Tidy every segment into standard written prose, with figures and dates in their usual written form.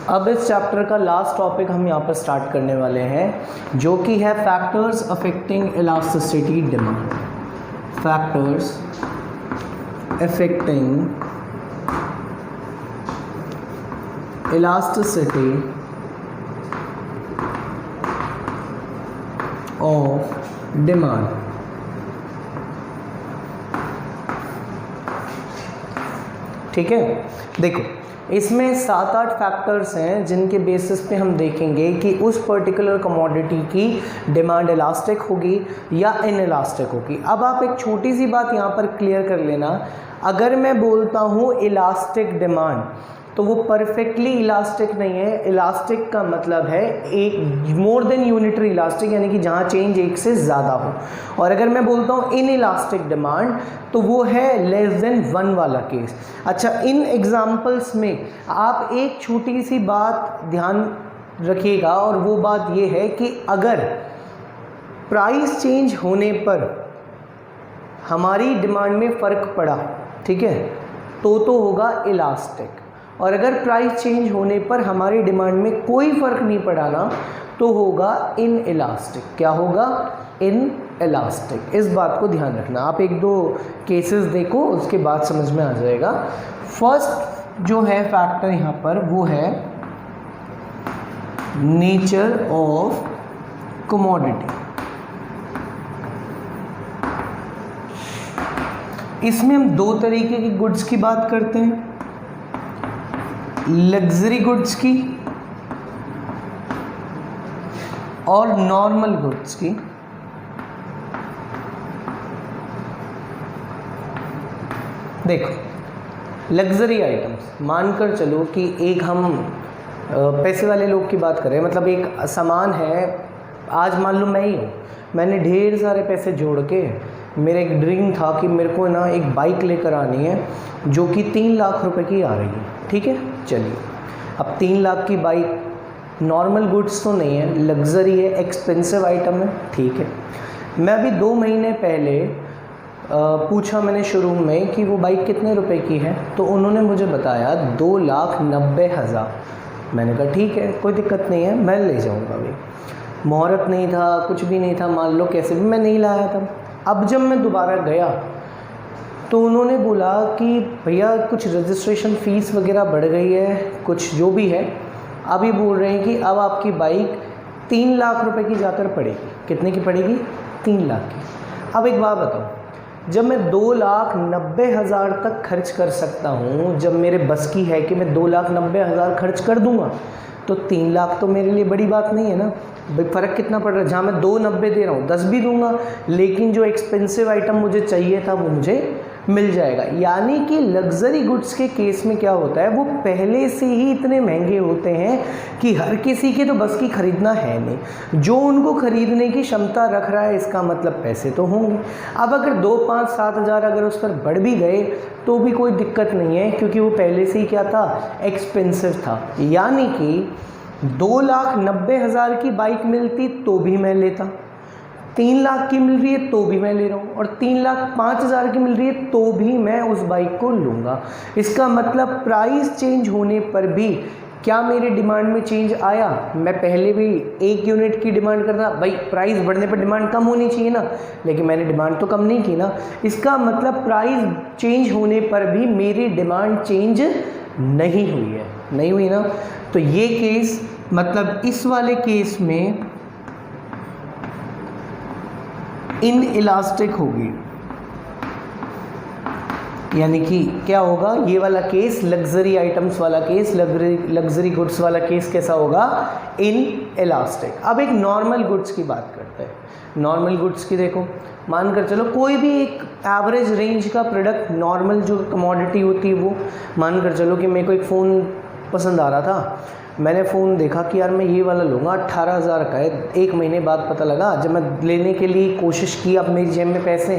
अब इस चैप्टर का लास्ट टॉपिक हम यहाँ पर स्टार्ट करने वाले हैं, जो कि है factors affecting elasticity demand. Factors affecting elasticity of demand. ठीक है, देखो इसमें 7-8 फैक्टर्स हैं जिनके बेसिस पे हम देखेंगे कि उस पर्टिकुलर कमोडिटी की डिमांड इलास्टिक होगी या इनइलास्टिक होगी। अब आप एक छोटी सी बात यहाँ पर क्लियर कर लेना, अगर मैं बोलता हूँ इलास्टिक डिमांड तो वो परफेक्टली इलास्टिक नहीं है। इलास्टिक का मतलब है एक मोर देन यूनिटरी इलास्टिक, यानी कि जहाँ चेंज एक से ज़्यादा हो। और अगर मैं बोलता हूँ इन इलास्टिक डिमांड तो वो है लेस देन 1 वाला केस। अच्छा, इन एग्जाम्पल्स में आप एक छोटी सी बात ध्यान रखिएगा, और वो बात ये है कि अगर प्राइस चेंज होने पर हमारी डिमांड में फ़र्क पड़ा, ठीक है, तो होगा इलास्टिक। और अगर प्राइस चेंज होने पर हमारी डिमांड में कोई फ़र्क नहीं पड़ा ना, तो होगा इन इलास्टिक। क्या होगा? In elastic. इस बात को ध्यान रखना। आप 1-2 केसेस देखो, उसके बाद समझ में आ जाएगा। फर्स्ट जो है फैक्टर यहाँ पर वो है नेचर ऑफ कमोडिटी। इसमें हम 2 तरीके की गुड्स की बात करते हैं, लग्जरी गुड्स की और नॉर्मल गुड्स की। देखो लग्जरी आइटम्स, मानकर चलो कि एक हम पैसे वाले लोग की बात करें, मतलब एक सामान है, आज मान लो मैं ही हूँ, मैंने ढेर सारे पैसे जोड़ के, मेरा एक ड्रीम था कि मेरे को ना एक बाइक लेकर आनी है जो कि 3 लाख रुपए की आ रही है। ठीक है, चलिए अब 3 लाख की बाइक नॉर्मल गुड्स तो नहीं है, लग्जरी है, एक्सपेंसिव आइटम है। ठीक है, मैं अभी 2 महीने पहले पूछा मैंने शोरूम में कि वो बाइक कितने रुपए की है, तो उन्होंने मुझे बताया 2,90,000। मैंने कहा ठीक है, कोई दिक्कत नहीं है, मैं ले जाऊंगा। अभी मुहूर्त नहीं था, कुछ भी नहीं था, मान लो कैसे भी मैं नहीं लाया था। अब जब मैं दोबारा गया तो उन्होंने बोला कि भैया कुछ रजिस्ट्रेशन फ़ीस वगैरह बढ़ गई है, कुछ जो भी है, अभी बोल रहे हैं कि अब आपकी बाइक 3 लाख रुपए की जाकर पड़ेगी। कितने की पड़ेगी? 3 लाख की। अब एक बात बताओ, जब मैं 2,90,000 तक खर्च कर सकता हूँ, जब मेरे बस की है कि मैं 2,90,000 खर्च कर दूँगा, तो 3 लाख तो मेरे लिए बड़ी बात नहीं है ना। भाई फ़र्क कितना पड़ रहा है, जहाँ मैं 2,90 दे रहा हूँ 10 भी दूंगा, लेकिन जो एक्सपेंसिव आइटम मुझे चाहिए था वो मुझे मिल जाएगा। यानी कि लग्जरी गुड्स के केस में क्या होता है, वो पहले से ही इतने महंगे होते हैं कि हर किसी के तो बस की खरीदना है नहीं। जो उनको खरीदने की क्षमता रख रहा है, इसका मतलब पैसे तो होंगे। अब अगर 2, 5, 7 हज़ार अगर उस पर बढ़ भी गए तो भी कोई दिक्कत नहीं है, क्योंकि वो पहले से ही क्या था, एक्सपेंसिव था। यानी कि 2,90,000 की बाइक मिलती तो भी मैं लेता, 3 लाख की मिल रही है तो भी मैं ले रहा हूँ, और 3,05,000 की मिल रही है तो भी मैं उस बाइक को लूँगा। इसका मतलब प्राइस चेंज होने पर भी क्या मेरे डिमांड में चेंज आया? मैं पहले भी 1 यूनिट की डिमांड करता, भाई प्राइस बढ़ने पर डिमांड कम होनी चाहिए ना, लेकिन मैंने डिमांड तो कम नहीं की ना। इसका मतलब प्राइस चेंज होने पर भी मेरी डिमांड चेंज नहीं हुई है, नहीं हुई ना। तो ये केस, मतलब इस वाले केस में इन इलास्टिक होगी, यानी कि क्या होगा, ये वाला केस लग्जरी आइटम्स वाला केस, लग्जरी गुड्स वाला केस कैसा होगा, इन इलास्टिक। अब एक नॉर्मल गुड्स की बात करते हैं। नॉर्मल गुड्स की देखो, मानकर चलो कोई भी एक एवरेज रेंज का प्रोडक्ट, नॉर्मल जो कमोडिटी होती है वो, मानकर चलो कि मेरे को एक फ़ोन पसंद आ रहा था, मैंने फ़ोन देखा कि यार मैं ये वाला लूँगा, 18,000 का है। 1 महीने बाद पता लगा, जब मैं लेने के लिए कोशिश की, अब मेरी जेब में पैसे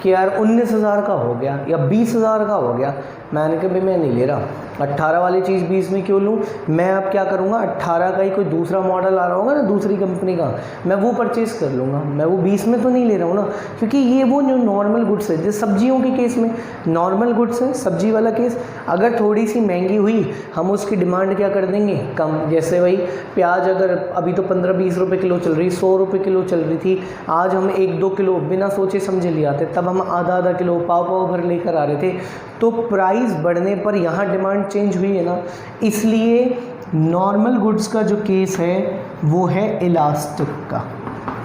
कि यार 19,000 का हो गया या 20,000 का हो गया, मैंने कहा भाई मैं नहीं ले रहा, 18 वाली चीज़ 20 में क्यों लूँ। मैं अब क्या करूँगा, 18 का ही कोई दूसरा मॉडल आ रहा होगा ना दूसरी कंपनी का, मैं वो परचेज़ कर लूँगा। मैं वो 20 में तो नहीं ले रहा हूँ ना, क्योंकि ये वो जो नॉर्मल गुड्स है, जैसे सब्जियों के केस में नॉर्मल गुड्स है, सब्जी वाला केस अगर थोड़ी सी महंगी हुई हम उसकी डिमांड क्या कर देंगे, कम। जैसे भाई प्याज अगर अभी तो 15-20 रुपये किलो चल रही, 100 रुपये किलो चल रही थी, आज हम 1-2 किलो बिना सोचे समझे ले आते, तब हम आधा किलो पाव भर लेकर आ रहे थे, तो प्राइस बढ़ने पर यहाँ डिमांड चेंज हुई है ना। इसलिए नॉर्मल गुड्स का जो केस है वो है इलास्टिक का।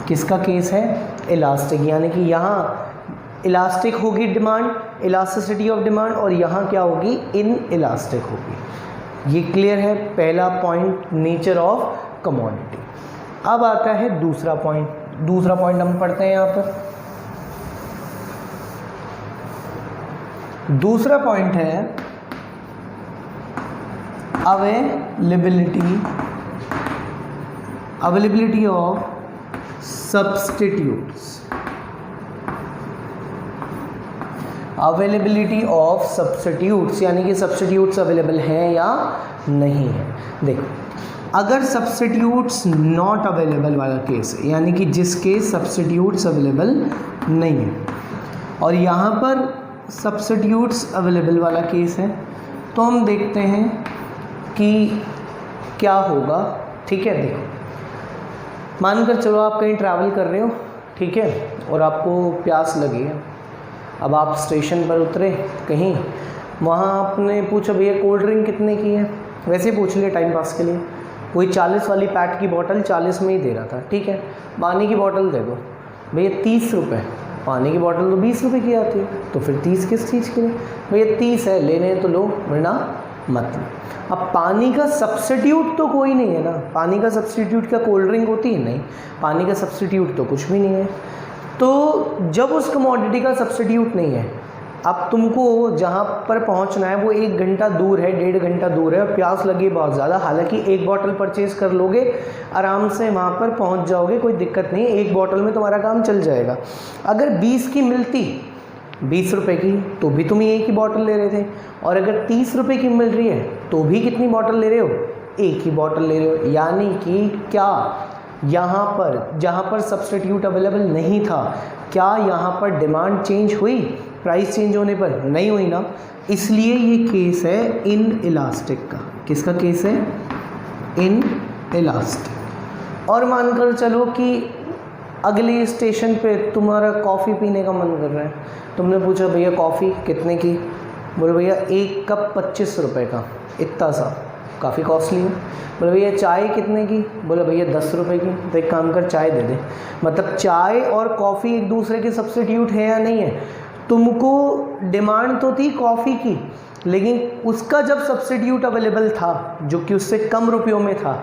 किसका केस है, इलास्टिक, यानी कि यहाँ इलास्टिक होगी डिमांड, इलास्टिसिटी ऑफ डिमांड, और यहाँ क्या होगी, इन इलास्टिक होगी। ये क्लियर है पहला पॉइंट, नेचर ऑफ कमोडिटी। अब आता है दूसरा पॉइंट। दूसरा पॉइंट हम पढ़ते हैं यहाँ पर। दूसरा पॉइंट है availability of substitutes. Availability of substitutes यानी कि सब्स्टिट्यूट्स अवेलेबल हैं या नहीं है। देखो, अगर सब्स्टिट्यूट्स नॉट अवेलेबल वाला केस है, यानी कि जिसके सब्स्टिट्यूट्स अवेलेबल नहीं है, और यहाँ पर सब्स्टिट्यूट्स अवेलेबल वाला केस है, तो हम देखते हैं कि क्या होगा। ठीक है, देखो मानकर चलो आप कहीं ट्रैवल कर रहे हो, ठीक है, और आपको प्यास लगी है। अब आप स्टेशन पर उतरे कहीं, वहाँ आपने पूछा भैया कोल्ड ड्रिंक कितने की है, वैसे ही पूछ लिया टाइम पास के लिए। कोई 40 वाली पैट की बोतल 40 में ही दे रहा था, ठीक है। पानी की बोतल दे दो भैया 30 रुपये, पानी की बोतल तो 20 रुपये की आती है, तो फिर 30 किस चीज़ के लिए, भैया 30 है, लेने हैं तो लो वरना मत लो। अब पानी का सब्स्टिट्यूट तो कोई नहीं है ना, पानी का सब्स्टिट्यूट क्या कोल्ड ड्रिंक होती है, नहीं, पानी का सब्स्टिट्यूट तो कुछ भी नहीं है। तो जब उस कमोडिटी का सब्स्टिट्यूट नहीं है, अब तुमको जहाँ पर पहुँचना है वो 1 घंटा दूर है, 1.5 घंटा दूर है, और प्यास लगी बहुत ज़्यादा, हालांकि 1 बॉटल परचेज़ कर लोगे आराम से वहाँ पर पहुँच जाओगे, कोई दिक्कत नहीं है, 1 बॉटल में तुम्हारा काम चल जाएगा। अगर 20 की मिलती, 20 रुपये की, तो भी तुम एक ही बॉटल ले रहे थे, और अगर 30 रुपये की मिल रही है तो भी कितनी बॉटल ले रहे हो, एक ही बॉटल ले रहे हो। यानी कि क्या यहाँ पर जहाँ पर सब्स्टिट्यूट अवेलेबल नहीं था, क्या यहाँ पर डिमांड चेंज हुई प्राइस चेंज होने पर, नहीं हुई ना। इसलिए ये केस है इन इलास्टिक का। किसका केस है, इन इलास्टिक। और मानकर चलो कि अगले स्टेशन पे तुम्हारा कॉफ़ी पीने का मन कर रहा है, तुमने पूछा भैया कॉफ़ी कितने की, बोले भैया 1 कप 25 रुपये का, इतना सा, काफ़ी कॉस्टली है। बोले भैया चाय कितने की, बोले भैया 10 रुपये की, तो एक काम कर चाय दे दे। मतलब चाय और कॉफ़ी एक दूसरे के सब्स्टिट्यूट है या नहीं है। तुमको डिमांड तो थी कॉफ़ी की, लेकिन उसका जब सब्स्टिट्यूट अवेलेबल था जो कि उससे कम रुपयों में था,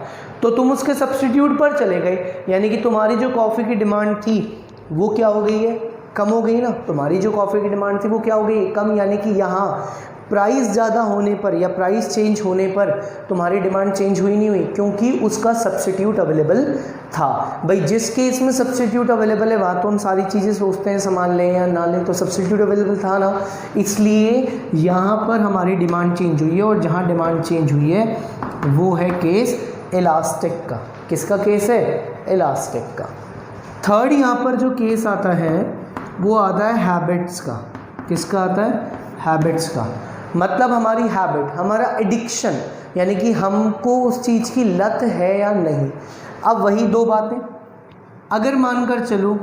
तो तुम उसके सब्स्टिट्यूट पर चले गए, यानी कि तुम्हारी जो कॉफ़ी की डिमांड थी वो क्या हो गई है, कम हो गई ना। तुम्हारी जो कॉफ़ी की डिमांड थी वो क्या हो गई, कम, यानी कि यहाँ प्राइस ज़्यादा होने पर या प्राइस चेंज होने पर तुम्हारी डिमांड चेंज हुई नहीं हुई, क्योंकि उसका सब्स्टिट्यूट अवेलेबल था। भाई जिस केस में सब्स्टिट्यूट अवेलेबल है वहाँ तो हम सारी चीज़ें सोचते हैं सामान लें या ना लें, तो सब्स्टिट्यूट अवेलेबल था ना, इसलिए यहाँ पर हमारी डिमांड चेंज हुई है। और जहाँ डिमांड चेंज हुई है वो है केस इलास्टिक का। किसका केस है, इलास्टिक का। थर्ड यहाँ पर जो केस आता है वो आता है हैबिट्स का। किसका आता है, हैबिट्स का। मतलब हमारी हैबिट, हमारा एडिक्शन, यानी कि हमको उस चीज़ की लत है या नहीं। अब वही 2 बातें, अगर मानकर चलो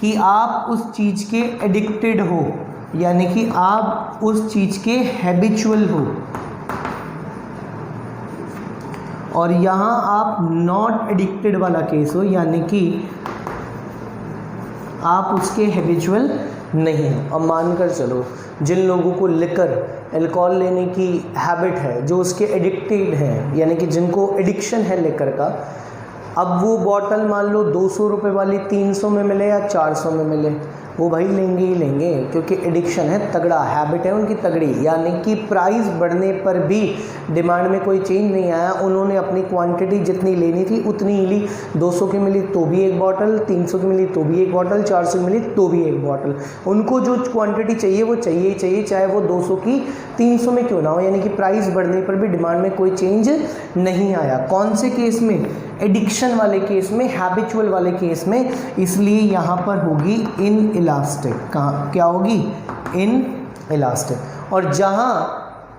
कि आप उस चीज़ के एडिक्टेड हो, यानी कि आप उस चीज़ के हैबिचुअल हो, और यहाँ आप नॉट एडिक्टेड वाला केस हो, यानी कि आप उसके हैबिचुअल नहीं हो। अब मानकर चलो जिन लोगों को लिकर, अल्कोहल लेने की हैबिट है, जो उसके एडिक्टेड हैं, यानी कि जिनको एडिक्शन है लिकर का, अब वो बॉटल मान लो 200 रुपये वाली 300 में मिले या 400 में मिले, वो भाई लेंगे ही लेंगे, क्योंकि एडिक्शन है तगड़ा, हैबिट है उनकी तगड़ी। यानी कि प्राइस बढ़ने पर भी डिमांड में कोई चेंज नहीं आया, उन्होंने अपनी क्वांटिटी जितनी लेनी थी उतनी ही ली। 200 की मिली तो भी एक बॉटल, 300 की मिली तो भी एक बॉटल, 400 की मिली तो भी एक बॉटल। उनको जो क्वांटिटी चाहिए वो चाहिए ही चाहिए, चाहे वो 200 की 300 में क्यों ना हो। यानी कि प्राइस बढ़ने पर भी डिमांड में कोई चेंज नहीं आया। कौन से केस में? एडिक्शन वाले केस में, हैबिचुअल वाले केस में। इसलिए यहाँ पर होगी इन इलास्टिक। कहाँ क्या होगी? In elastic. और जहाँ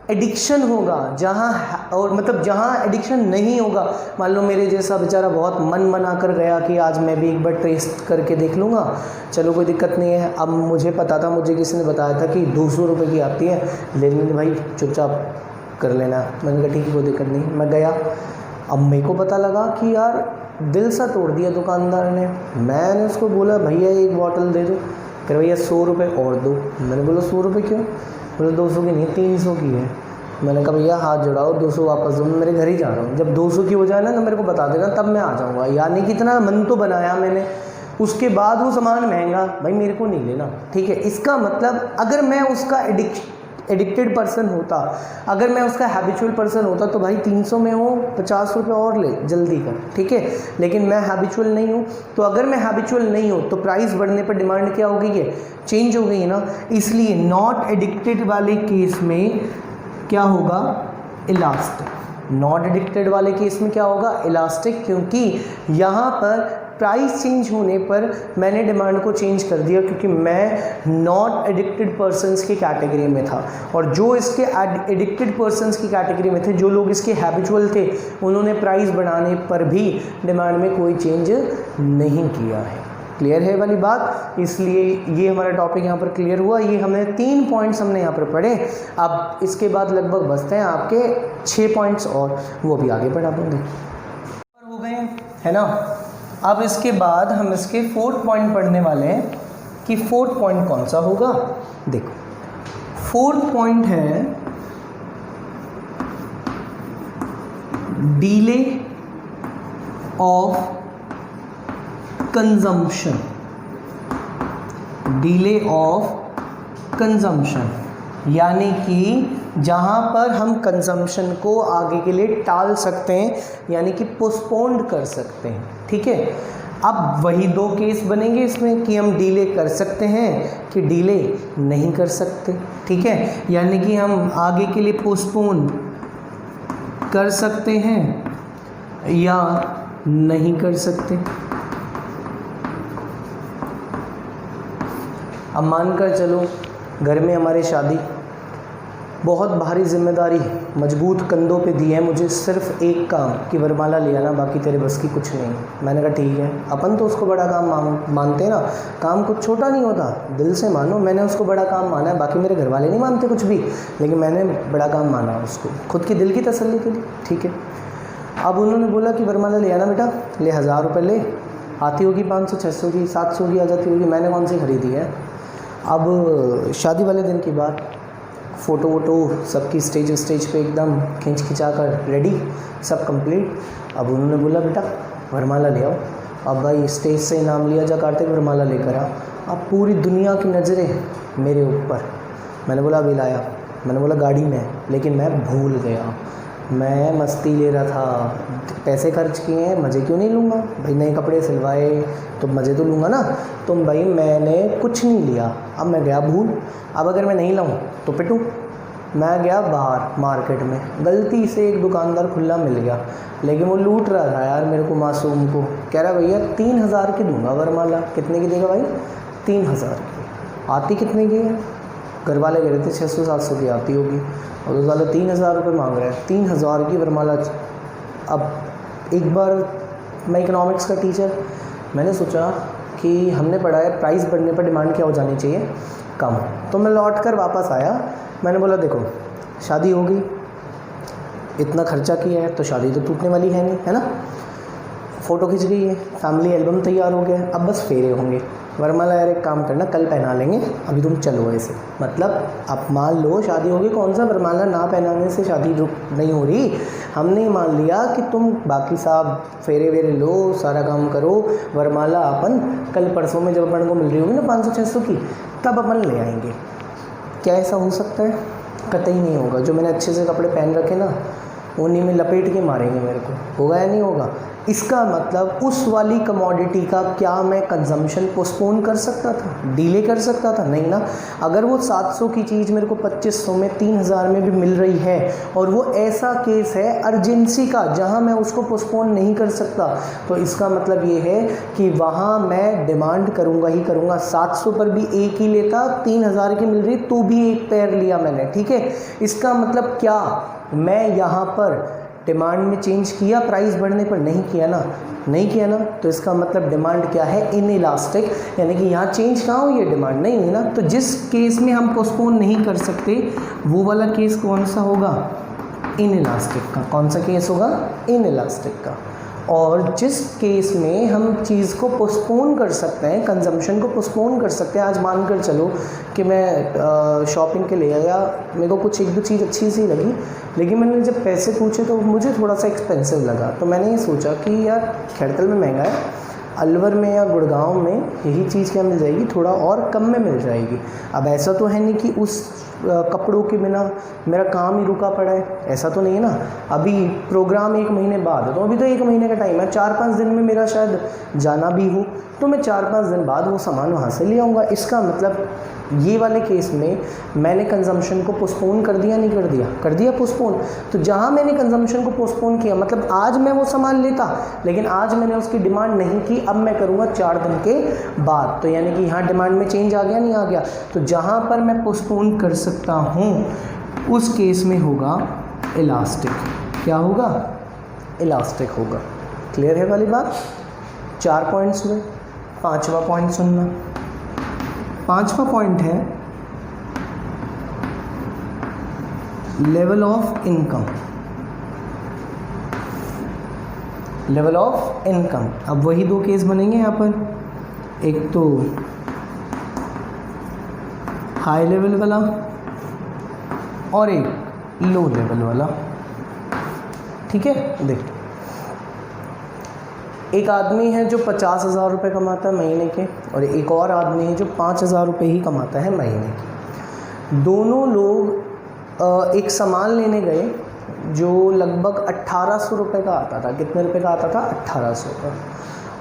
एडिक्शन होगा, जहाँ और मतलब जहाँ एडिक्शन नहीं होगा, मान लो मेरे जैसा बेचारा बहुत मन बना कर गया कि आज मैं भी एक बार टेस्ट करके देख लूँगा, चलो कोई दिक्कत नहीं है। अब मुझे पता था, मुझे किसी ने बताया था कि 200 रुपये की आती है, लेकिन भाई चुपचाप कर लेना। मैंने कहा ठीक है कोई दिक्कत नहीं। मैं गया, अब मेरे को पता लगा कि यार दिल सा तोड़ दिया दुकानदार ने। मैंने उसको बोला भैया एक बॉटल दे दो। कह भैया 100 रुपये और दो। मैंने बोला 100 रुपये क्यों? बोले 200 की नहीं 300 की है। मैंने कहा भैया हाथ जोड़ाओ 200 वापस दो, मैं मेरे घर ही जा रहा हूँ। जब 200 की हो जाए ना तो मेरे को बता देना, तब मैं आ जाऊँगा। यानी कि इतना मन तो बनाया मैंने। उसके बाद वो सामान महंगा, भाई मेरे को नहीं लेना, ठीक है। इसका मतलब अगर मैं उसका एडिक्टेड पर्सन होता, अगर मैं उसका हैबिचुअल पर्सन होता तो भाई 300 में हो 50 रुपये और ले, जल्दी कर, ठीक है। लेकिन मैं हैबिचुअल नहीं हूँ, तो अगर मैं हैबिचुअल नहीं हूँ तो प्राइस बढ़ने पर डिमांड क्या हो गई है? चेंज हो गई ना। इसलिए नॉट एडिक्टेड वाले केस में क्या होगा? इलास्टिक। नॉट एडिक्टेड वाले केस में क्या होगा? इलास्टिक, क्योंकि यहाँ पर प्राइस चेंज होने पर मैंने डिमांड को चेंज कर दिया, क्योंकि मैं नॉट एडिक्टेड पर्सन्स की कैटेगरी में था। और जो इसके एडिक्टेड पर्सन्स की कैटेगरी में थे, जो लोग इसके हैबिचुअल थे, उन्होंने प्राइस बढ़ाने पर भी डिमांड में कोई चेंज नहीं किया है। क्लियर है वाली बात? इसलिए ये हमारा टॉपिक यहाँ पर क्लियर हुआ। ये हमने 3 पॉइंट्स हमने यहाँ पर पढ़े। अब इसके बाद लगभग बचते हैं आपके 6 पॉइंट्स, और वो भी आगे बढ़ा देंगे। हो गए है ना। अब इसके बाद हम इसके 4th पॉइंट पढ़ने वाले हैं कि 4th पॉइंट कौन सा होगा। देखो 4th पॉइंट है delay of consumption. Delay of consumption यानी कि जहाँ पर हम कंजम्पशन को आगे के लिए टाल सकते हैं, यानी कि पोस्टपोन्ड कर सकते हैं, ठीक है। अब वही 2 केस बनेंगे इसमें कि हम डिले कर सकते हैं कि डिले नहीं कर सकते, ठीक है। यानी कि हम आगे के लिए पोस्टपोन कर सकते हैं या नहीं कर सकते। अब मानकर चलो घर में हमारे शादी, बहुत भारी जिम्मेदारी मजबूत कंधों पे दी है मुझे, सिर्फ एक काम कि वरमाला ले आना, बाकी तेरे बस की कुछ नहीं। मैंने कहा ठीक है। अपन तो उसको बड़ा काम मानते ना, काम कुछ छोटा नहीं होता, दिल से मानो। मैंने उसको बड़ा काम माना है, बाकी मेरे घर वाले नहीं मानते कुछ भी, लेकिन मैंने बड़ा काम माना उसको, खुद की दिल की तसल्ली के लिए, ठीक है। अब उन्होंने बोला कि वरमाला ले आना बेटा, ले 1000 रुपये ले, आती होगी 500 600 की 700 की आ जाती होगी, मैंने कौन सी खरीदी है। अब शादी वाले दिन की बात, फ़ोटो वोटो सबकी स्टेज पे एकदम खिंचा कर रेडी, सब कंप्लीट। अब उन्होंने बोला बेटा वरमाला ले आओ। अब भाई स्टेज से नाम लिया जा, कार्तिक वरमाला लेकर आ। अब पूरी दुनिया की नज़रें मेरे ऊपर। मैंने बोला अभी लाया। मैंने बोला गाड़ी में, लेकिन मैं भूल गया। मैं मस्ती ले रहा था, पैसे खर्च किए हैं, मज़े क्यों नहीं लूँगा भाई, नए कपड़े सिलवाए तो मज़े तो लूँगा ना। तो भाई मैंने कुछ नहीं लिया। अब मैं गया भूल। अब अगर मैं नहीं लाऊं तो पिटूं। मैं गया बाहर मार्केट में, गलती से एक दुकानदार खुला मिल गया, लेकिन वो लूट रहा था यार मेरे को, मासूम को। कह रहा भैया 3000 की दूंगा वरमाला। कितने की देगा भाई? 3000 की। आती कितने की है? घर वाले कह रहे थे 600-700 की आती होगी, और उस वाले 3000 रुपये मांग रहे हैं। 3000 की वरमाला। अब एक बार मैं इकोनॉमिक्स का टीचर, मैंने सोचा कि हमने पढ़ा है प्राइस बढ़ने पर डिमांड क्या हो जानी चाहिए? कम। तो मैं लौट कर वापस आया। मैंने बोला देखो शादी हो गई, इतना खर्चा किया है तो शादी तो टूटने वाली है नहीं, है ना। फ़ोटो खिंच गई है, फैमिली एल्बम तैयार हो गया है, अब बस फेरे होंगे। वरमाला यार एक काम करना, कल पहना लेंगे, अभी तुम चलो ऐसे। मतलब अब मान लो शादी होगी, कौन सा वरमाला ना पहनाने से शादी रुक नहीं हो रही। हमने मान लिया कि तुम बाकी साहब फेरे वेरे लो, सारा काम करो, वरमाला अपन कल परसों में जब अपन को मिल रही होगी ना 500-600 की, तब अपन ले आएंगे। क्या ऐसा हो सकता है? कतई नहीं होगा। जो मैंने अच्छे से कपड़े पहन रखे ना, उन्हीं में लपेट के मारेंगे मेरे को। होगा या नहीं होगा? इसका मतलब उस वाली कमोडिटी का क्या मैं कंजम्पशन पोस्टपोन कर सकता था, डिले कर सकता था? नहीं ना। अगर वो 700 की चीज़ मेरे को 2500 में, 3000 में भी मिल रही है, और वो ऐसा केस है अर्जेंसी का जहां मैं उसको पोस्टपोन नहीं कर सकता, तो इसका मतलब ये है कि वहां मैं डिमांड करूंगा ही करूंगा। 700 पर भी एक ही लेता, 3000 की मिल रही तो भी एक पेयर लिया मैंने, ठीक है। इसका मतलब क्या, मैं यहाँ पर डिमांड में चेंज किया, प्राइस बढ़ने पर नहीं किया ना, नहीं किया ना। तो इसका मतलब डिमांड क्या है? इनइलास्टिक, यानी कि यहाँ चेंज कहाँ हुई है? डिमांड नहीं हुई ना। तो जिस केस में हम पोस्टपोन नहीं कर सकते, वो वाला केस कौन सा होगा? इनइलास्टिक का। कौन सा केस होगा? इनइलास्टिक का। और जिस केस में हम चीज़ को पोस्टपोन कर सकते हैं, कंजम्पशन को पोस्टपोन कर सकते हैं, आज मान कर चलो कि मैं शॉपिंग के लिए गया, मेरे को कुछ एक दो चीज़ अच्छी सी लगी, लेकिन मैंने जब पैसे पूछे तो मुझे थोड़ा सा एक्सपेंसिव लगा। तो मैंने ये सोचा कि यार खैरतल में महंगा है, अलवर में या गुड़गांव में यही चीज़ क्या मिल जाएगी, थोड़ा और कम में मिल जाएगी। अब ऐसा तो है नहीं कि उस कपड़ों के बिना मेरा काम ही रुका पड़ा है, ऐसा तो नहीं है ना। अभी प्रोग्राम 1 महीने बाद है, तो अभी तो 1 महीने का टाइम है, 4-5 दिन में मेरा शायद जाना भी हो, तो मैं 4-5 दिन बाद वो सामान वहाँ से ले आऊँगा। इसका मतलब ये वाले केस में मैंने कंजम्पशन को पोस्टपोन कर दिया, नहीं कर दिया? कर दिया पोस्टपोन। तो जहाँ मैंने कंजम्पशन को पोस्टपोन किया, मतलब आज मैं वो सामान लेता, लेकिन आज मैंने उसकी डिमांड नहीं की, अब मैं करूँगा 4 दिन के बाद। तो यानी कि यहाँ डिमांड में चेंज आ गया, नहीं आ गया? तो जहाँ पर मैं पोस्टपोन कर सकता हूँ, उस केस में होगा इलास्टिक। क्या होगा? इलास्टिक होगा। क्लियर है वाली बात? 4 पॉइंट्स हुए। 5वां पॉइंट सुनना। 5वां पॉइंट है level of income. Level of income. अब वही 2 केस बनेंगे यहाँ पर, एक तो हाई लेवल वाला और एक लो लेवल वाला, ठीक है। देख, एक आदमी है जो 50,000 रुपये कमाता है महीने के, और एक और आदमी है जो 5,000 रुपये ही कमाता है महीने के। दोनों लोग एक सामान लेने गए जो लगभग 1800 रुपये का आता था। कितने रुपये का आता था? 1800 का।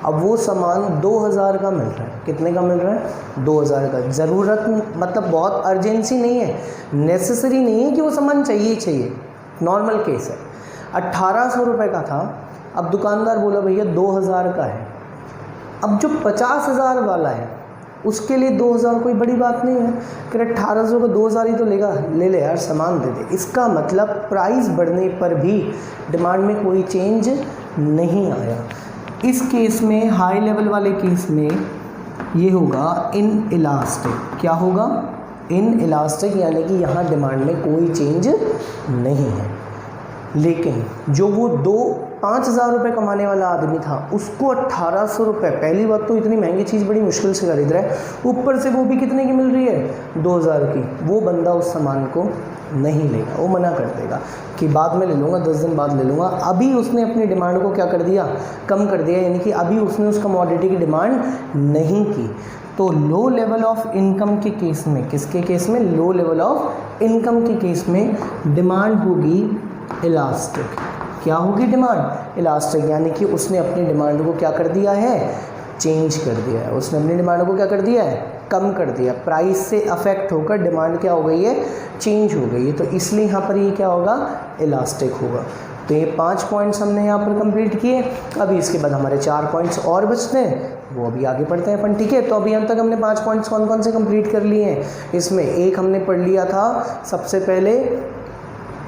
अब वो सामान 2000 का मिल रहा है। कितने का मिल रहा है? 2000 का। ज़रूरत मतलब बहुत अर्जेंसी नहीं है, नेसेसरी नहीं है कि वो सामान चाहिए चाहिए, नॉर्मल केस है। 1800 रुपये का था, अब दुकानदार बोला भैया 2000 का है। अब जो 50,000 वाला है उसके लिए 2000 कोई बड़ी बात नहीं है, फिर 1800 का 2000 ही तो लेगा, ले ले यार सामान दे दे। इसका मतलब प्राइस बढ़ने पर भी डिमांड में कोई चेंज नहीं आया। इस केस में, हाई लेवल वाले केस में ये होगा इन इलास्टिक। क्या होगा? इन इलास्टिक, यानी कि यहाँ डिमांड में कोई चेंज नहीं है। लेकिन जो वो 5,000 रुपये कमाने वाला आदमी था, उसको 1800 रुपये, पहली बात तो इतनी महंगी चीज़ बड़ी मुश्किल से खरीद रहा है, ऊपर से वो भी कितने की मिल रही है? 2000 की। वो बंदा उस सामान को नहीं लेगा, वो मना कर देगा कि बाद में ले लूँगा, 10 दिन बाद ले लूँगा। अभी उसने अपनी डिमांड को क्या कर दिया? कम कर दिया, यानी कि अभी उसने उस कमोडिटी की डिमांड नहीं की। तो लो लेवल ऑफ इनकम के केस में, किसके केस में? लो लेवल ऑफ इनकम के केस में डिमांड होगी इलास्टिक। क्या होगी डिमांड? इलास्टिक, यानी कि उसने अपनी डिमांड को क्या कर दिया है? चेंज कर दिया है। उसने अपनी डिमांड को क्या कर दिया है? कम कर दिया। प्राइस से अफेक्ट होकर डिमांड क्या हो गई है? चेंज हो गई है। तो इसलिए यहाँ पर ये क्या होगा? इलास्टिक होगा। तो ये 5 पॉइंट्स हमने यहाँ पर कंप्लीट किए। अभी इसके बाद हमारे 4 पॉइंट्स और बचते हैं, वो अभी आगे पढ़ते हैं अपन, ठीक है। तो अभी हम तक हमने 5 पॉइंट्स कौन कौन से कंप्लीट कर लिए हैं? इसमें एक हमने पढ़ लिया था सबसे पहले,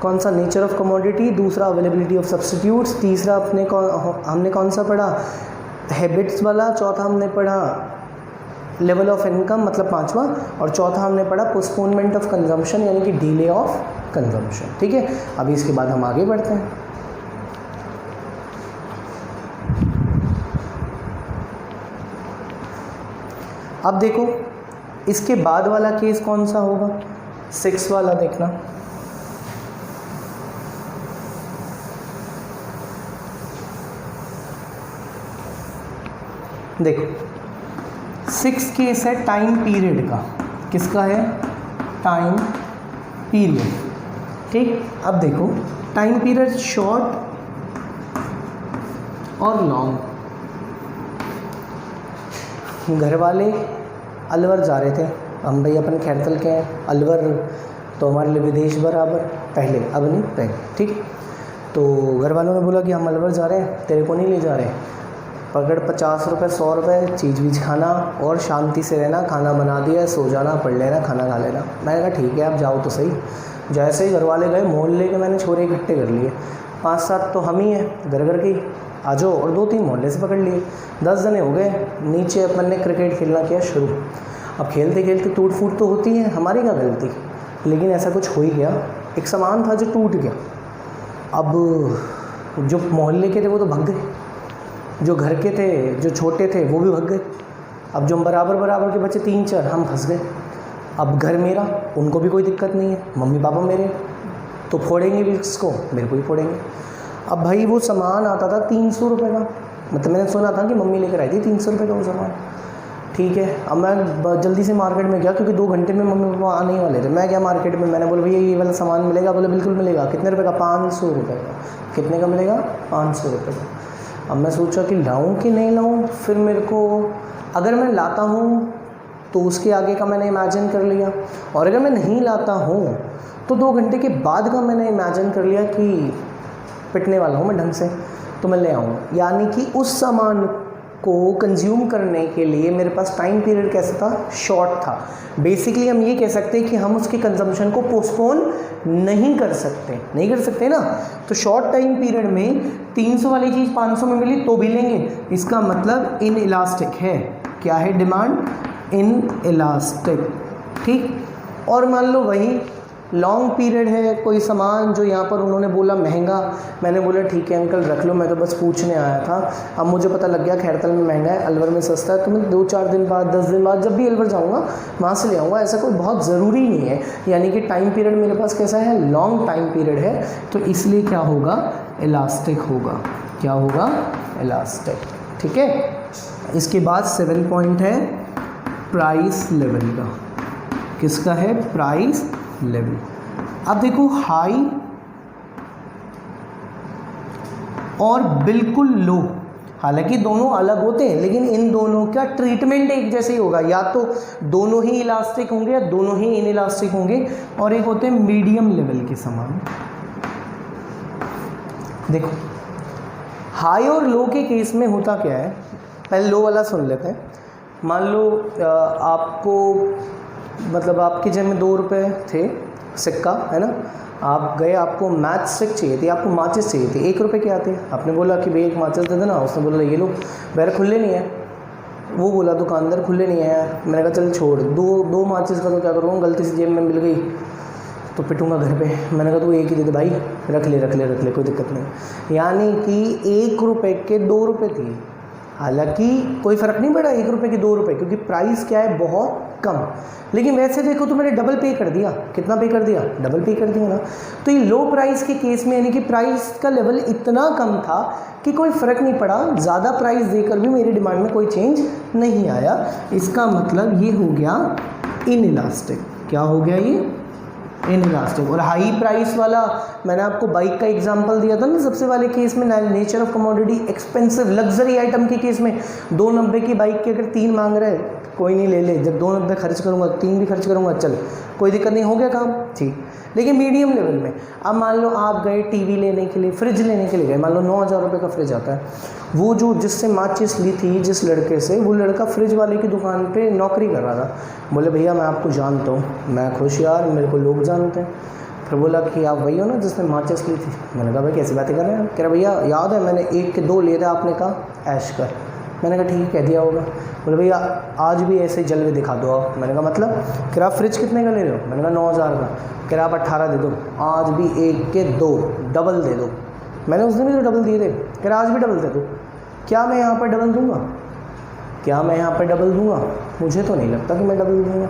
कौन सा? Nature of commodity. दूसरा अवेलेबिलिटी ऑफ सब्स्टिट्यूट्स। तीसरा हमने कौन सा पढ़ा? हैबिट्स वाला। चौथा हमने पढ़ा लेवल ऑफ इनकम, मतलब 5वां। और चौथा हमने पढ़ा पोस्टपोनमेंट ऑफ कंजम्पशन, यानी कि डिले ऑफ कंजम्पशन, ठीक है। अभी इसके बाद हम आगे बढ़ते हैं। अब देखो इसके बाद वाला केस कौन सा होगा, 6 वाला देखना। देखो 6 केस है टाइम पीरियड का, किसका है, टाइम पीरियड। ठीक, अब देखो टाइम पीरियड शॉर्ट और लॉन्ग। घर वाले अलवर जा रहे थे, हम भाई अपन खैरतल के हैं, अलवर तो हमारे लिए विदेश बराबर, पहले अब नहीं पहले। ठीक, तो घर वालों ने बोला कि हम अलवर जा रहे हैं, तेरे को नहीं ले जा रहे, पकड़ 50 रुपये 100 रुपये, चीज़ वीज खाना और शांति से रहना, खाना बना दिया, सो जाना, पढ़ लेना, खाना खा लेना। मैंने कहा ठीक है आप जाओ तो सही। जैसे ही घर वाले गए, मोहल्ले के मैंने छोरे इकट्ठे कर लिए, 5-7 तो हम ही हैं घर घर के, आ जाओ, और 2-3 मोहल्ले से पकड़ लिए, 10 जने हो गए। नीचे अपन ने क्रिकेट खेलना किया शुरू। अब खेलते खेलते टूट फूट तो होती है, हमारी क्या गलती, लेकिन ऐसा कुछ हो ही गया, एक सामान था जो टूट गया। अब जो मोहल्ले के थे वो तो भाग गए, जो घर के थे जो छोटे थे वो भी भाग गए। अब जो बराबर बराबर के बच्चे 3-4 हम फंस गए। अब घर मेरा, उनको भी कोई दिक्कत नहीं है, मम्मी पापा मेरे तो फोड़ेंगे भी इसको, मेरे को भी फोड़ेंगे। अब भाई वो सामान आता था 300 रुपये का, मतलब मैंने सुना था कि मम्मी लेकर आई थी 300 रुपये का वो सामान। ठीक है, अब मैं जल्दी से मार्केट में गया क्योंकि 2 घंटे में मम्मी पापा आने ही वाले थे। मैं गया मार्केट में, मैंने बोला भैया ये वाला सामान मिलेगा? बोले बिल्कुल मिलेगा। कितने रुपये का? 500 रुपये का। कितने का मिलेगा? 500 रुपये का। अब मैं सोचा कि लाऊं कि नहीं लाऊं, फिर मेरे को अगर मैं लाता हूं तो उसके आगे का मैंने इमेजिन कर लिया, और अगर मैं नहीं लाता हूं तो 2 घंटे के बाद का मैंने इमेजिन कर लिया कि पिटने वाला हूं मैं ढंग से, तो मैं ले आऊँगा। यानी कि उस सामान को कंज्यूम करने के लिए मेरे पास टाइम पीरियड कैसा था? शॉर्ट था। बेसिकली हम ये कह सकते हैं कि हम उसके कंजम्पशन को पोस्टपोन नहीं कर सकते ना। तो शॉर्ट टाइम पीरियड में 300 वाली चीज़ 500 में मिली तो भी लेंगे, इसका मतलब इन इलास्टिक है। क्या है डिमांड? In elastic. ठीक, और मान लो वही लॉन्ग पीरियड है, कोई सामान जो यहाँ पर उन्होंने बोला महंगा, मैंने बोला ठीक है अंकल रख लो, मैं तो बस पूछने आया था। अब मुझे पता लग गया खैरतल में महंगा है, अलवर में सस्ता है, तो मैं 2-4 दिन बाद 10 दिन बाद जब भी अलवर जाऊँगा वहाँ से ले आऊँगा, ऐसा कोई बहुत ज़रूरी नहीं है। यानी कि टाइम पीरियड मेरे पास कैसा है? लॉन्ग टाइम पीरियड है, तो इसलिए क्या होगा? इलास्टिक होगा। क्या होगा? इलास्टिक। ठीक है, इसके बाद 7 पॉइंट है प्राइस लेवल का। किसका है? Price level. अब देखो हाई और बिल्कुल लो, हालांकि दोनों अलग होते हैं लेकिन इन दोनों का ट्रीटमेंट एक जैसे ही होगा। या तो दोनों ही इलास्टिक होंगे या दोनों ही इनइलास्टिक होंगे। और एक होते हैं मीडियम लेवल के सामान। देखो हाई और लो के केस में होता क्या है, पहले लो वाला सुन लेते हैं। मान लो आपको मतलब आपके जेब में 2 रुपये थे, सिक्का है ना, आप गए, आपको मैच स्टिक चाहिए थी, आपको माचिस चाहिए थी, 1 रुपये के आते। आपने बोला कि भैया एक माचिस दे देना, उसने बोला ये लो, मेरे खुले नहीं है। वो बोला दुकानदार खुले नहीं है। मैंने कहा चल छोड़, दो माचिस का तो क्या करूँगा, गलती से जेब में मिल गई तो पिटूंगा घर पे। मैंने कहा तू एक ही दे दे भाई, रख ले कोई दिक्कत नहीं। यानी कि 1 रुपये के 2 रुपये थी, हालांकि कोई फ़र्क नहीं पड़ा 1 रुपये के 2 रुपये, क्योंकि प्राइस क्या है? बहुत कम। लेकिन वैसे देखो तो मैंने डबल पे कर दिया। कितना पे कर दिया? डबल पे कर दिया ना। तो ये लो प्राइस के केस में यानी कि प्राइस का लेवल इतना कम था कि कोई फ़र्क नहीं पड़ा, ज़्यादा प्राइस देकर भी मेरी डिमांड में कोई चेंज नहीं आया। इसका मतलब ये हो गया इनइलास्टिक। क्या हो गया ये? इनइलास्टिक। और हाई प्राइस वाला मैंने आपको बाइक का एग्जांपल दिया था ना सबसे वाले केस में, nature of commodity expensive luxury item के केस में 290 की बाइक के अगर 3 मांग रहे, कोई नहीं ले ले, जब 290 खर्च करूँगा 3 भी खर्च करूँगा, चल कोई दिक्कत नहीं, हो गया काम ठीक। लेकिन मीडियम लेवल में अब मान लो आप गए टीवी लेने के लिए, फ्रिज लेने के लिए गए, मान लो 9,000 रुपये का फ्रिज आता है। वो जो जिससे माचिस ली थी जिस लड़के से, वो लड़का फ्रिज वाले की दुकान पे नौकरी कर रहा था। बोले भैया मैं आपको जानता हूँ। मैं खुश यार, मेरे को लोग जानते हैं। फिर बोला कि आप वही हो ना जिसने माचिस ली थी? मैंने कहा भाई कैसी बातें कर रहे हैं? कह रहा भैया याद है मैंने 1 के 2 लिए थे, आपने कहा ऐश कर। मैंने कहा ठीक है कह दिया होगा। बोले भैया आज भी ऐसे ही जल के दिखा दो आप। मैंने कहा मतलब? कह रहा आप फ्रिज कितने का ले रहे हो? मैंने कहा 9,000 का। कह रहा आप 18 दे दो, आज भी 1 के 2 डबल दे दो। मैंने उस दिन भी तो डबल दिए थे। कह रहा आज भी डबल दे दो। क्या मैं यहाँ पर डबल दूँगा? क्या मैं यहाँ पर डबल दूँगा? मुझे तो नहीं लगता कि मैं डबल दूंगा,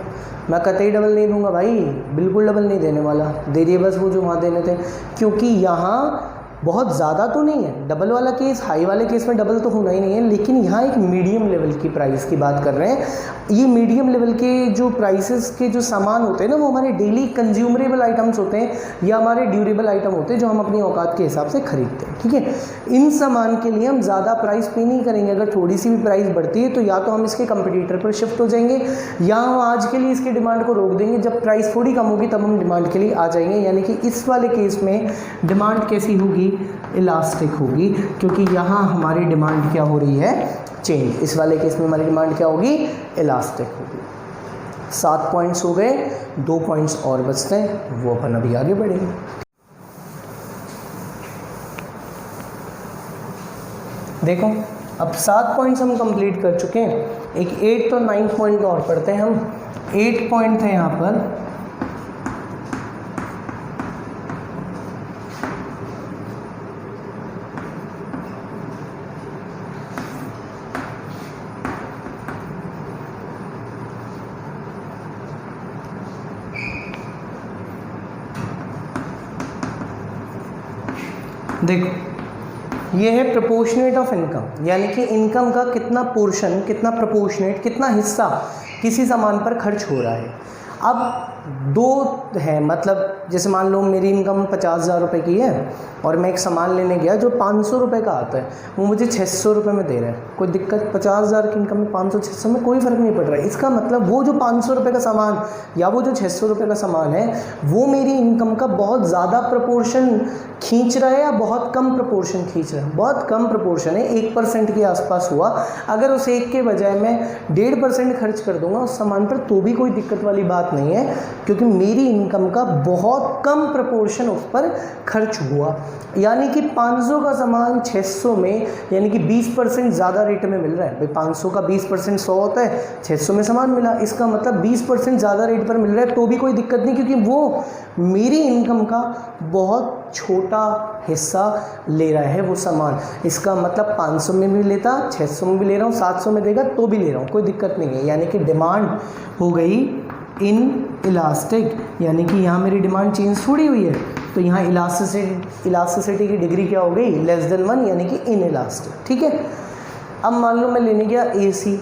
मैं कतई डबल नहीं दूंगा भाई, बिल्कुल डबल नहीं देने वाला। दे दिए बस वो जो वहाँ देने थे, क्योंकि यहाँ बहुत ज़्यादा तो नहीं है। डबल वाला केस, हाई वाले केस में डबल तो होना ही नहीं है, लेकिन यहाँ एक मीडियम लेवल की प्राइस की बात कर रहे हैं। ये मीडियम लेवल के जो प्राइसेस के जो सामान होते हैं ना, वो हमारे डेली कंज्यूमरेबल आइटम्स होते हैं या हमारे ड्यूरेबल आइटम होते हैं जो हम अपनी औकात के हिसाब से खरीदते हैं, ठीक है। इन सामान के लिए हम ज़्यादा प्राइस पे नहीं करेंगे। अगर थोड़ी सी भी प्राइस बढ़ती है तो या तो हम इसके कंपटीटर पर शिफ्ट हो जाएंगे या हम आज के लिए इसकी डिमांड को रोक देंगे। जब प्राइस थोड़ी कम होगी तब हम डिमांड के लिए आ जाएंगे। यानी कि इस वाले केस में डिमांड कैसी होगी, इलास्टिक होगी, क्योंकि यहाँ हमारी डिमांड क्या हो रही है, चेंज। इस वाले केस में हमारी डिमांड क्या होगी, इलास्टिक होगी। 7 पॉइंट्स हो गए, 2 पॉइंट्स और बचते हैं, वो अपन अभी आगे बढ़ेंगे। देखो अब 7 पॉइंट्स हम कंप्लीट कर चुके हैं, एक 8 और 9 पॉइंट और पढ़ते हैं हम। 8 पॉइंट है यहाँ पर, देखो ये है प्रोपोर्शनेट ऑफ इनकम, यानी कि इनकम का कितना पोर्शन, कितना प्रोपोर्शनेट, कितना हिस्सा किसी सामान पर खर्च हो रहा है। अब दो है, मतलब जैसे मान लो मेरी इनकम 50,000 रुपये की है और मैं एक सामान लेने गया जो 500 रुपये का आता है, वो मुझे 600 रुपये में दे रहा है, कोई दिक्कत? 50,000 की इनकम में 500-600 में कोई फ़र्क नहीं पड़ रहा है। इसका मतलब वो जो 500 रुपये का सामान या वो जो 600 रुपये का सामान है वो मेरी इनकम का बहुत ज़्यादा प्रपोर्शन खींच रहा है या बहुत कम प्रपोर्शन खींच रहा है? बहुत कम प्रपोर्शन है, 1% के आसपास हुआ। अगर उस 1 के बजाय मैं 1.5% खर्च कर दूंगा उस सामान पर तो भी कोई दिक्कत वाली बात नहीं है, क्योंकि मेरी इनकम का बहुत कम प्रपोर्शन उस पर खर्च हुआ। यानी कि 500 का सामान 600 में, यानी कि 20% ज़्यादा रेट में मिल रहा है। भाई 500 का 20% 100 होता है, 600 में सामान मिला, इसका मतलब 20% ज़्यादा रेट पर मिल रहा है तो भी कोई दिक्कत नहीं, क्योंकि वो मेरी इनकम का बहुत छोटा हिस्सा ले रहा है वो सामान। इसका मतलब 500 में भी लेता, 600 में भी ले रहा हूँ, 700 में देगा तो भी ले रहा हूँ, कोई दिक्कत नहीं है। यानी कि डिमांड हो गई इन इलास्टिक, यानी कि यहाँ मेरी डिमांड चेंज थोड़ी हुई है, तो यहाँ इलास्टिसिटी की डिग्री क्या हो गई, <1, यानी कि इन इलास्टिक, ठीक है। अब मान लो मैं लेने गया AC,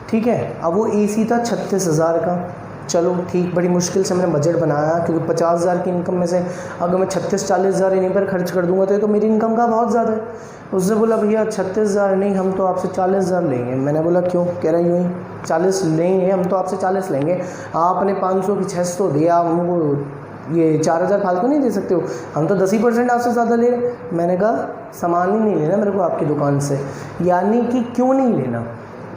ठीक है। अब वो AC था 36,000 का, चलो ठीक, बड़ी मुश्किल से मैंने बजट बनाया, क्योंकि 50,000 की इनकम में से अगर मैं 36-40,000 इन्हीं पर खर्च कर दूंगा तो मेरी इनकम का बहुत ज़्यादा है। उसने बोला भैया 36,000 नहीं, हम तो आपसे 40,000 लेंगे। मैंने बोला क्यों? कह रहा यूँ ही 40 लेंगे, हम तो आपसे 40 लेंगे। आपने 500 की 600 दिया, हमको ये 4,000 फालतू नहीं दे सकते हो, हम तो 10% आपसे ज़्यादा ले रहे। मैंने कहा सामान ही नहीं लेना मेरे को आपकी दुकान से। यानी कि क्यों नहीं लेना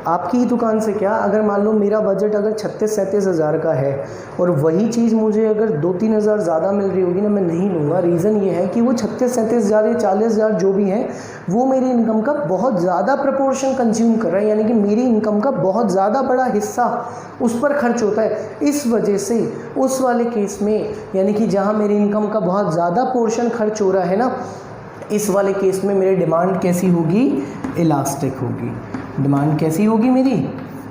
आपकी ही दुकान से? क्या अगर मान लो मेरा बजट अगर 36-37 हज़ार का है और वही चीज़ मुझे अगर 2-3 हज़ार ज़्यादा मिल रही होगी ना, मैं नहीं लूँगा। रीज़न ये है कि वो 36-37 हज़ार या 40,000 जो भी है वो मेरी इनकम का बहुत ज़्यादा प्रपोर्शन कंज्यूम कर रहा है, यानी कि मेरी इनकम का बहुत ज़्यादा बड़ा हिस्सा उस पर खर्च होता है। इस वजह से उस वाले केस में, यानी कि जहाँ मेरी इनकम का बहुत ज़्यादा पोर्शन खर्च हो रहा है ना, इस वाले केस में मेरी डिमांड कैसी होगी, इलास्टिक होगी। डिमांड कैसी होगी मेरी,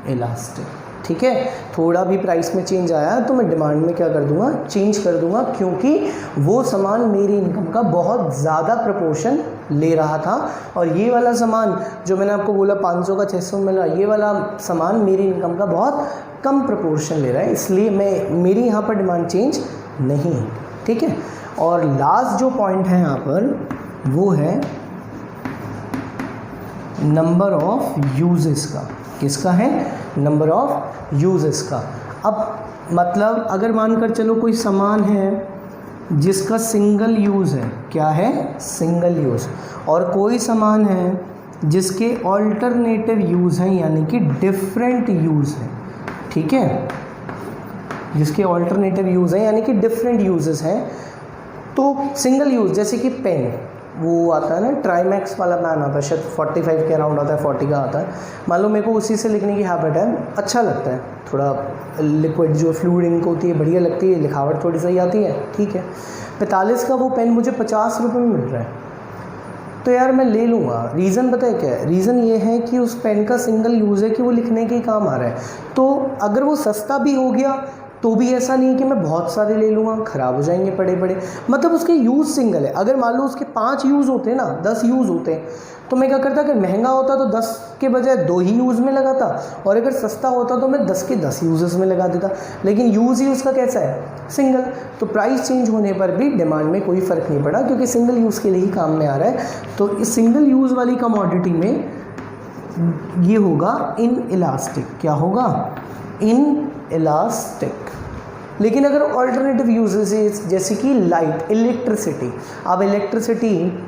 इलास्टिक, ठीक है। थोड़ा भी प्राइस में चेंज आया तो मैं डिमांड में क्या कर दूंगा, चेंज कर दूंगा, क्योंकि वो सामान मेरी इनकम का बहुत ज़्यादा प्रपोर्शन ले रहा था। और ये वाला सामान जो मैंने आपको बोला 500 का 600 में मिला, ये वाला सामान मेरी इनकम का बहुत कम प्रपोर्शन ले रहा है, इसलिए मेरी यहाँ पर डिमांड चेंज नहीं है, ठीक है। और लास्ट जो पॉइंट है यहाँ पर वो है नंबर ऑफ यूजेस का। किसका है, नंबर ऑफ यूजेस का। अब मतलब अगर मानकर चलो कोई सामान है जिसका सिंगल यूज़ है, क्या है, सिंगल यूज़, और कोई सामान है जिसके ऑल्टरनेटिव यूज़ हैं, यानी कि डिफरेंट यूज़ है, ठीक है, जिसके ऑल्टरनेटिव यूज़ हैं यानी कि डिफरेंट यूजेस हैं। तो सिंगल यूज़ जैसे कि पेन, वो आता है ना ट्राईमैक्स वाला पेन आता है, शायद 45 के अराउंड आता है, 40 का आता है। मान लो मेरे को उसी से लिखने की हैबिट है, अच्छा लगता है, थोड़ा लिक्विड जो फ्लूइड इंक होती है बढ़िया लगती है, लिखावट थोड़ी सही आती है, ठीक है। 45 का वो पेन मुझे 50 रुपये में मिल रहा है, तो यार मैं ले लूँगा। रीज़न पता है क्या है? रीज़न ये है कि उस पेन का सिंगल यूज़ है कि वो लिखने के काम आ रहा है। तो अगर वो सस्ता भी हो गया तो भी ऐसा नहीं है कि मैं बहुत सारे ले लूँगा, ख़राब हो जाएंगे पड़े पड़े। मतलब उसके यूज़ सिंगल है। अगर मान लो उसके 5 यूज़ होते हैं ना, 10 यूज़ होते हैं, तो मैं क्या करता, अगर महंगा होता तो 10 के बजाय 2 ही यूज़ में लगाता, और अगर सस्ता होता तो मैं 10 के 10 यूज़ेस में लगा देता। लेकिन यूज़ ही उसका कैसा है? सिंगल। तो प्राइस चेंज होने पर भी डिमांड में कोई फ़र्क नहीं पड़ा, क्योंकि सिंगल यूज़ के लिए ही काम में आ रहा है। तो इस सिंगल यूज़ वाली कमोडिटी में ये होगा इन इलास्टिक। क्या होगा? In elastic. लेकिन अगर ऑल्टरनेटिव यूजेस जैसे कि लाइट, इलेक्ट्रिसिटी, अब इलेक्ट्रिसिटी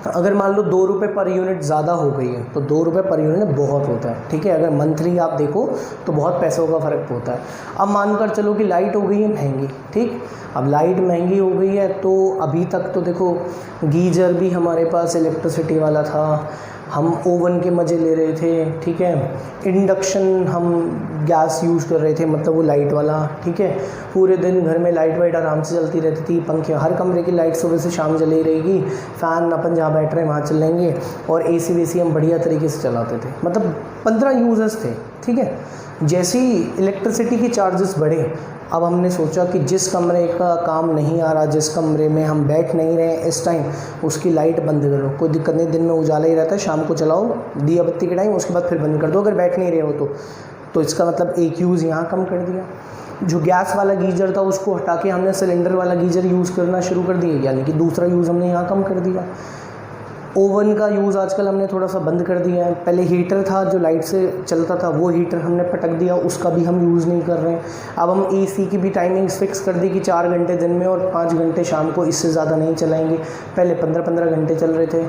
अगर मान लो 2 रुपये पर यूनिट ज़्यादा हो गई है, तो 2 रुपये पर यूनिट बहुत होता है, ठीक है। अगर मंथली आप देखो तो बहुत पैसों का फ़र्क होता है। अब मानकर चलो कि लाइट हो गई है महंगी, ठीक। अब लाइट महंगी हो गई है तो अभी तक तो देखो गीजर भी हमारे पास इलेक्ट्रिसिटी वाला था, हम ओवन के मज़े ले रहे थे, ठीक है। इंडक्शन हम गैस यूज़ कर रहे थे, मतलब वो लाइट वाला, ठीक है। पूरे दिन घर में लाइट वाइट आराम से चलती रहती थी, पंखे, हर कमरे की लाइट सुबह से शाम जली रहेगी, फ़ैन अपन जहाँ बैठ रहे हैं वहाँ चलेंगे, और एसी वेसी हम बढ़िया तरीके से चलाते थे। मतलब 15 यूज़र्स थे, ठीक है। जैसे ही इलेक्ट्रिसिटी के चार्जेस बढ़े, अब हमने सोचा कि जिस कमरे का काम नहीं आ रहा, जिस कमरे में हम बैठ नहीं रहे इस टाइम, उसकी लाइट बंद करो। कोई दिक्कत नहीं, दिन में उजाला ही रहता है, शाम को चलाओ दिया बत्ती के टाइम, उसके बाद फिर बंद कर दो अगर बैठ नहीं रहे हो तो इसका मतलब एक यूज़ यहाँ कम कर दिया। जो गैस वाला गीजर था उसको हटा के हमने सिलेंडर वाला गीजर यूज़ करना शुरू कर दिया, यानी कि दूसरा यूज़ हमने यहाँ कम कर दिया। ओवन का यूज़ आजकल हमने थोड़ा सा बंद कर दिया है। पहले हीटर था जो लाइट से चलता था, वो हीटर हमने पटक दिया, उसका भी हम यूज़ नहीं कर रहे हैं। अब हम एसी की भी टाइमिंग्स फिक्स कर दी कि 4 घंटे दिन में और 5 घंटे शाम को, इससे ज़्यादा नहीं चलाएंगे। पहले 15-15 घंटे चल रहे थे,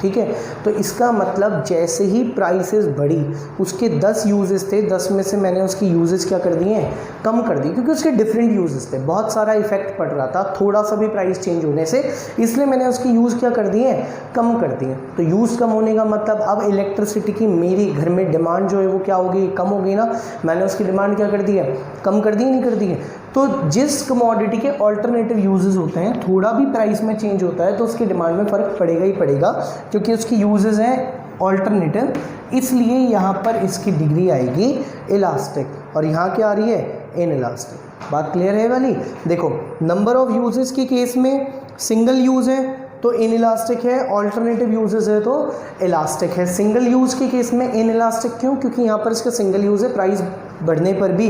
ठीक है। तो इसका मतलब जैसे ही प्राइसेस बढ़ी, उसके 10 यूजेस थे, 10 में से मैंने उसकी यूजेस क्या कर दिए, कम कर दी, क्योंकि उसके डिफरेंट यूजेस थे, बहुत सारा इफेक्ट पड़ रहा था थोड़ा सा भी प्राइस चेंज होने से, इसलिए मैंने उसकी यूज़ क्या कर दिए, कम कर दिए। तो यूज़ कम होने का मतलब अब इलेक्ट्रिसिटी की मेरी घर में डिमांड जो है वो क्या होगी, कम होगी ना। मैंने उसकी डिमांड क्या कर दी है, कम कर दी, नहीं कर दी है। तो जिस कमोडिटी के ऑल्टरनेटिव यूजेस होते हैं, थोड़ा भी प्राइस में चेंज होता है तो उसकी डिमांड में फ़र्क पड़ेगा ही पड़ेगा, क्योंकि उसकी यूजेस हैं ऑल्टरनेटिव। इसलिए यहाँ पर इसकी डिग्री आएगी इलास्टिक, और यहाँ क्या आ रही है, इन इलास्टिक। बात क्लियर है वाली? देखो, नंबर ऑफ यूजेस के केस में सिंगल यूज़ है तो इन इलास्टिक है, ऑल्टरनेटिव यूजेस है तो इलास्टिक है। सिंगल यूज़ के केस में इन इलास्टिक क्यों? क्योंकि यहाँ पर इसका सिंगल यूज़ है, प्राइस बढ़ने पर भी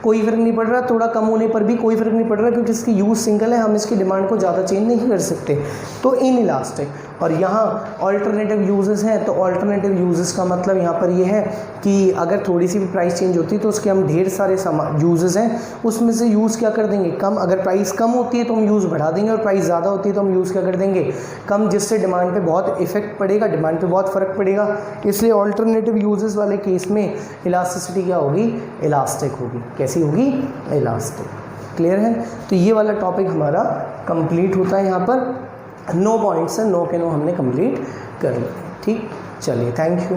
कोई फ़र्क नहीं पड़ रहा, थोड़ा कम होने पर भी कोई फ़र्क नहीं पड़ रहा, क्योंकि इसकी यूज़ सिंगल है, हम इसकी डिमांड को ज़्यादा चेंज नहीं कर सकते, तो इन इलास्टिक। और यहाँ ऑल्टरनेटिव यूजेस हैं, तो ऑल्टरनेटिव यूजेस का मतलब यहाँ पर ये है कि अगर थोड़ी सी भी प्राइस चेंज होती है तो उसके हम ढेर सारे यूजेस हैं, उसमें से यूज़ क्या कर देंगे, कम। अगर प्राइस कम होती है तो हम यूज़ बढ़ा देंगे, और प्राइस ज़्यादा होती है तो हम यूज़ क्या कर देंगे, कम, जिससे डिमांड पे बहुत इफेक्ट पड़ेगा, डिमांड पे बहुत फ़र्क पड़ेगा। इसलिए ऑल्टरनेटिव यूजेस वाले केस में इलास्टिसिटी क्या होगी, इलास्टिक होगी। कैसी होगी, इलास्टिक। क्लियर है? तो ये वाला टॉपिक हमारा कंप्लीट होता है। यहाँ पर 9 पॉइंट्स हैं, 9 के 9 हमने कंप्लीट कर लिए। ठीक, चलिए, थैंक यू।